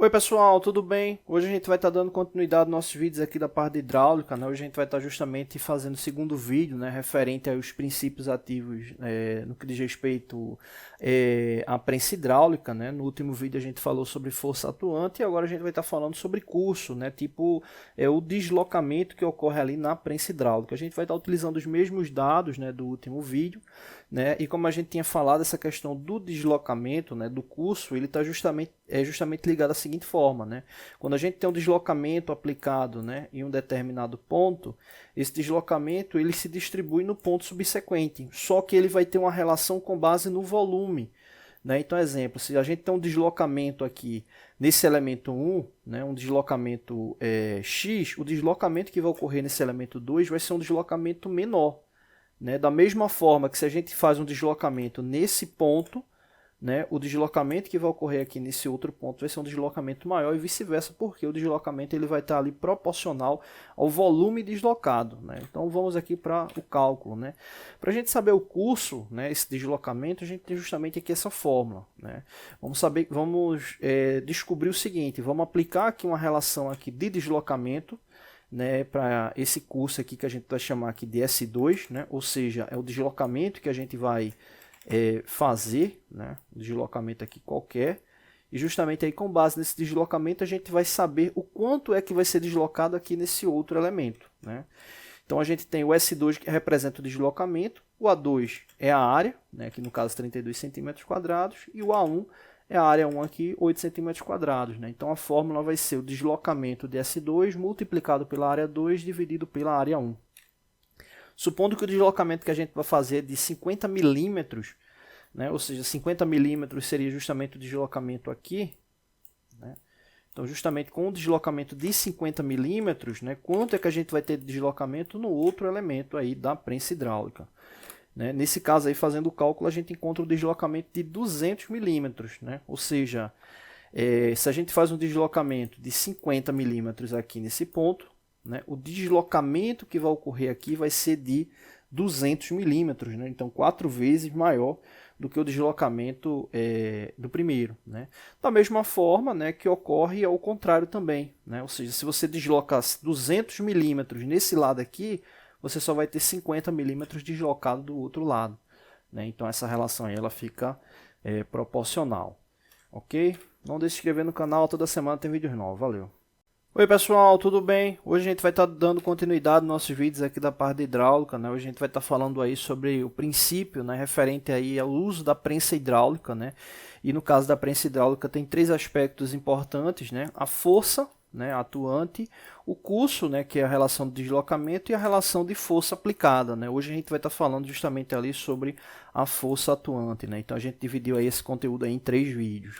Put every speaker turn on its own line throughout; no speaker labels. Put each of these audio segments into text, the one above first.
Oi pessoal, tudo bem? Hoje a gente vai estar dando continuidade aos nossos vídeos aqui da parte de hidráulica, né? Hoje a gente vai estar justamente fazendo o segundo vídeo, né, referente aos princípios ativos no que diz respeito à prensa hidráulica, né? No último vídeo a gente falou sobre força atuante e agora a gente vai estar falando sobre curso, né? Tipo, o deslocamento que ocorre ali na prensa hidráulica. A gente vai estar utilizando os mesmos dados, né, do último vídeo, né? E como a gente tinha falado, essa questão do deslocamento, né, do curso, ele está justamente ligado à seguinte forma, né? Quando a gente tem um deslocamento aplicado, né, em um determinado ponto, esse deslocamento ele se distribui no ponto subsequente, só que ele vai ter uma relação com base no volume. Né? Então, exemplo, se a gente tem um deslocamento aqui nesse elemento 1, né, um deslocamento x, o deslocamento que vai ocorrer nesse elemento 2 vai ser um deslocamento menor. Né? Da mesma forma que se a gente faz um deslocamento nesse ponto, né, o deslocamento que vai ocorrer aqui nesse outro ponto vai ser um deslocamento maior e vice-versa, porque o deslocamento ele vai estar ali proporcional ao volume deslocado. Né? Então vamos aqui para o cálculo. Né? Para a gente saber o curso, né, esse deslocamento, a gente tem justamente aqui essa fórmula. Né? Vamos descobrir o seguinte, vamos aplicar aqui uma relação aqui de deslocamento, né, para esse curso aqui que a gente vai chamar aqui de S2, né, ou seja, é o deslocamento que a gente vai fazer, né, deslocamento aqui qualquer, e justamente aí com base nesse deslocamento a gente vai saber o quanto é que vai ser deslocado aqui nesse outro elemento. Né. Então a gente tem o S2 que representa o deslocamento, o A2 é a área, né, que no caso 32 centímetros quadrados, e o A1 é a área 1 aqui, 8 centímetros quadrados. Né? Então a fórmula vai ser o deslocamento de S2 multiplicado pela área 2 dividido pela área 1. Supondo que o deslocamento que a gente vai fazer é de 50 milímetros, né? Ou seja, 50 milímetros seria justamente o deslocamento aqui. Né? Então justamente com o deslocamento de 50 milímetros, né, quanto é que a gente vai ter de deslocamento no outro elemento aí da prensa hidráulica? Né? Nesse caso, aí, fazendo o cálculo, a gente encontra o deslocamento de 200 milímetros. Né? Ou seja, se a gente faz um deslocamento de 50 milímetros aqui nesse ponto, né, o deslocamento que vai ocorrer aqui vai ser de 200 milímetros. Né? Então, 4 vezes maior do que o deslocamento do primeiro. Né? Da mesma forma, né, que ocorre ao contrário também. Né? Ou seja, se você deslocar 200 milímetros nesse lado aqui, você só vai ter 50 milímetros deslocado do outro lado. Né? Então essa relação aí ela fica proporcional. Ok? Não deixe de se inscrever no canal, toda semana tem vídeos novos. Valeu! Oi pessoal, tudo bem? Hoje a gente vai estar dando continuidade nos nossos vídeos aqui da parte de hidráulica. Né? Hoje a gente vai estar falando aí sobre o princípio, né, referente aí ao uso da prensa hidráulica. Né? E no caso da prensa hidráulica tem 3 aspectos importantes. Né? A força, né, atuante, o curso, né, que é a relação de deslocamento, e a relação de força aplicada. Né? Hoje a gente vai estar falando justamente ali sobre a força atuante. Né? Então a gente dividiu aí esse conteúdo aí em 3 vídeos.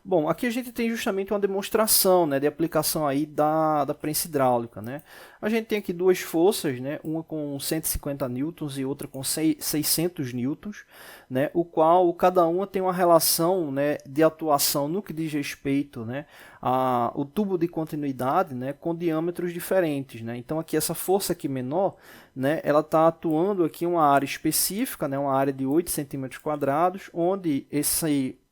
Bom, aqui a gente tem justamente uma demonstração, né, de aplicação aí da prensa hidráulica. Né? A gente tem aqui 2 forças, né, uma com 150 newtons e outra com 600 newtons, né, o qual cada uma tem uma relação, né, de atuação no que diz respeito, né, o tubo de continuidade, né, com diâmetros diferentes. Né? Então aqui essa força aqui menor, né, ela está atuando aqui em uma área específica, né, uma área de 8 centímetros quadrados, onde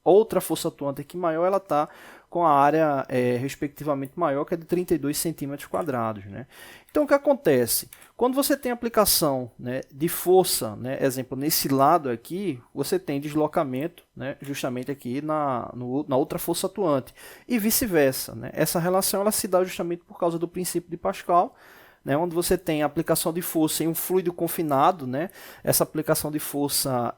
outra força atuante aqui maior, ela está com a área respectivamente maior, que é de 32 centímetros quadrados. Né? Então, o que acontece? Quando você tem aplicação, né, de força, né, exemplo, nesse lado aqui, você tem deslocamento, né, justamente aqui na outra força atuante, e vice-versa. Né? Essa relação ela se dá justamente por causa do princípio de Pascal, né, onde você tem a aplicação de força em um fluido confinado. Né, essa aplicação de força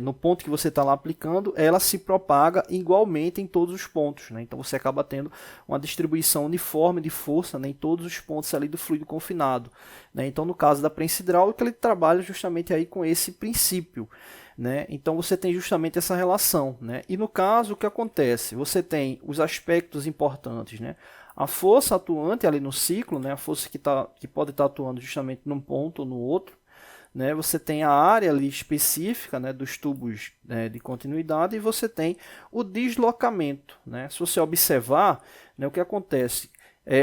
no ponto que você está lá aplicando, ela se propaga igualmente em todos os pontos. Né, então você acaba tendo uma distribuição uniforme de força, né, em todos os pontos ali do fluido confinado. Né, então no caso da prensa hidráulica, ele trabalha justamente aí com esse princípio. Né? Então você tem justamente essa relação. Né? E no caso, o que acontece? Você tem os aspectos importantes. Né? A força atuante ali no ciclo, né? A força que pode estar atuando justamente num ponto ou no outro. Né? Você tem a área ali específica, né, dos tubos, né, de continuidade, e você tem o deslocamento. Né? Se você observar, né, o que acontece?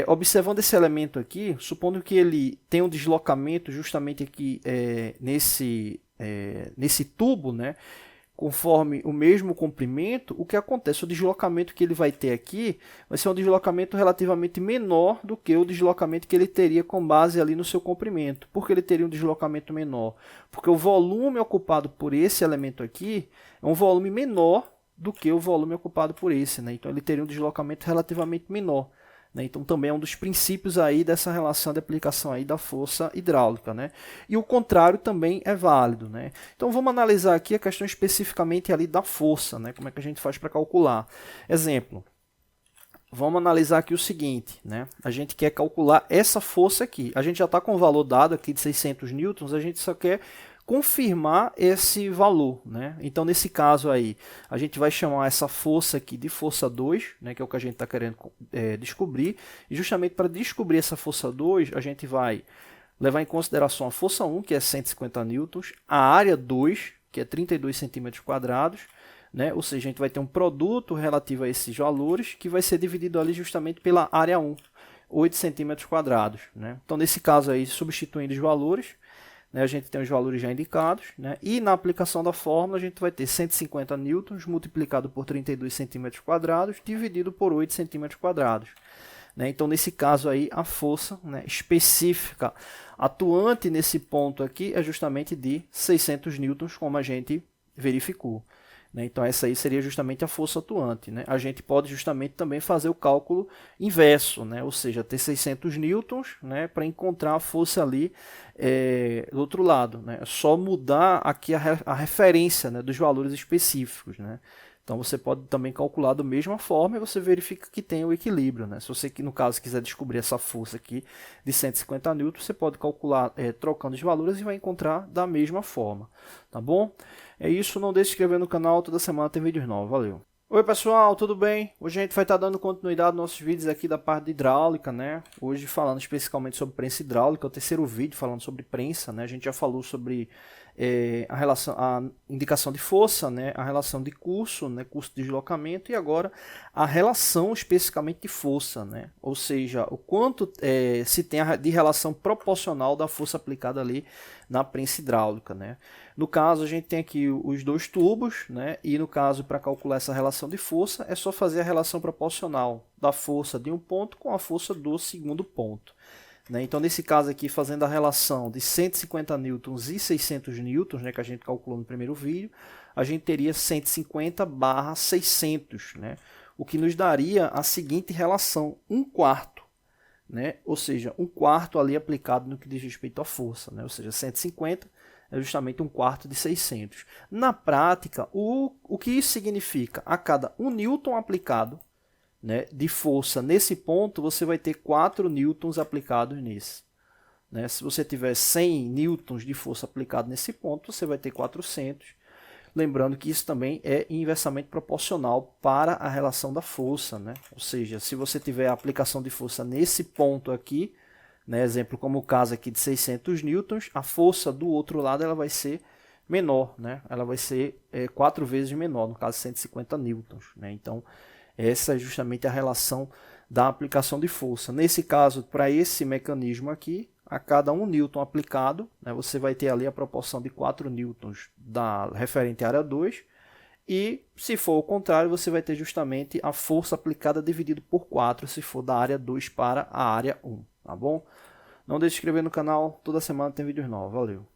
Observando esse elemento aqui, supondo que ele tem um deslocamento justamente aqui nesse tubo, né? conforme o mesmo comprimento, o que acontece? O deslocamento que ele vai ter aqui vai ser um deslocamento relativamente menor do que o deslocamento que ele teria com base ali no seu comprimento. Por que ele teria um deslocamento menor? Porque o volume ocupado por esse elemento aqui é um volume menor do que o volume ocupado por esse, né? Então ele teria um deslocamento relativamente menor. Então também é um dos princípios aí dessa relação de aplicação aí da força hidráulica, né? E o contrário também é válido, né? Então vamos analisar aqui a questão especificamente ali da força, né? Como é que a gente faz para calcular? Exemplo, vamos analisar aqui o seguinte, né? A gente quer calcular essa força aqui. A gente já está com o valor dado aqui de 600 newtons, a gente só quer confirmar esse valor, né? Então, nesse caso aí, a gente vai chamar essa força aqui de força 2, né? Que é o que a gente está querendo descobrir. E justamente para descobrir essa força 2, a gente vai levar em consideração a força 1, que é 150 newtons, a área 2, que é 32 centímetros quadrados, né? Ou seja, a gente vai ter um produto relativo a esses valores, que vai ser dividido ali justamente pela área 1, 8 centímetros quadrados, né? Então, nesse caso aí, substituindo os valores, a gente tem os valores já indicados, né? E na aplicação da fórmula a gente vai ter 150 newtons multiplicado por 32 centímetros quadrados dividido por 8 centímetros quadrados. Né? Então, nesse caso aí, a força, né, específica atuante nesse ponto aqui é justamente de 600 newtons, como a gente verificou. Então, essa aí seria justamente a força atuante, né? A gente pode justamente também fazer o cálculo inverso, né? Ou seja, ter 600 newtons, né, para encontrar a força ali do outro lado. Né? É só mudar aqui a referência, né, dos valores específicos. Né? Então, você pode também calcular da mesma forma e você verifica que tem o equilíbrio. Né? Se você, no caso, quiser descobrir essa força aqui de 150 newtons, você pode calcular trocando os valores e vai encontrar da mesma forma. Tá bom? É isso, não deixe de se inscrever no canal, toda semana tem vídeos novos. Valeu! Oi pessoal, tudo bem? Hoje a gente vai estar dando continuidade aos nossos vídeos aqui da parte de hidráulica, né? Hoje falando especificamente sobre prensa hidráulica, é o terceiro vídeo falando sobre prensa, né? A gente já falou sobre a indicação de força, né? A relação de curso, né? Curso de deslocamento, e agora a relação especificamente de força, né? Ou seja, o quanto se tem de relação proporcional da força aplicada ali na prensa hidráulica, né? No caso, a gente tem aqui os dois tubos, né? E no caso, para calcular essa relação de força, é só fazer a relação proporcional da força de um ponto com a força do segundo ponto. Né? Então, nesse caso aqui, fazendo a relação de 150 newtons e 600 newtons, né, que a gente calculou no primeiro vídeo, a gente teria 150/600, né? O que nos daria a seguinte relação, 1/4. Né? Ou seja, 1/4 ali aplicado no que diz respeito à força. Né? Ou seja, 150 é justamente 1/4 de 600. Na prática, o que isso significa? A cada 1 newton aplicado, né, de força nesse ponto, você vai ter 4 newtons aplicados nesse. Né? Se você tiver 100 newtons de força aplicado nesse ponto, você vai ter 400. Lembrando que isso também é inversamente proporcional para a relação da força. Né? Ou seja, se você tiver a aplicação de força nesse ponto aqui, né, exemplo como o caso aqui de 600 newtons, a força do outro lado ela vai ser menor, né? Ela vai ser 4 vezes menor, no caso 150 newtons. Né? Então, essa é justamente a relação da aplicação de força. Nesse caso, para esse mecanismo aqui, a cada 1 newton aplicado, né, você vai ter ali a proporção de 4 newtons da referente à área 2, e se for o contrário, você vai ter justamente a força aplicada dividido por 4, se for da área 2 para a área 1, tá bom? Não deixe de se inscrever no canal, toda semana tem vídeos novos, valeu!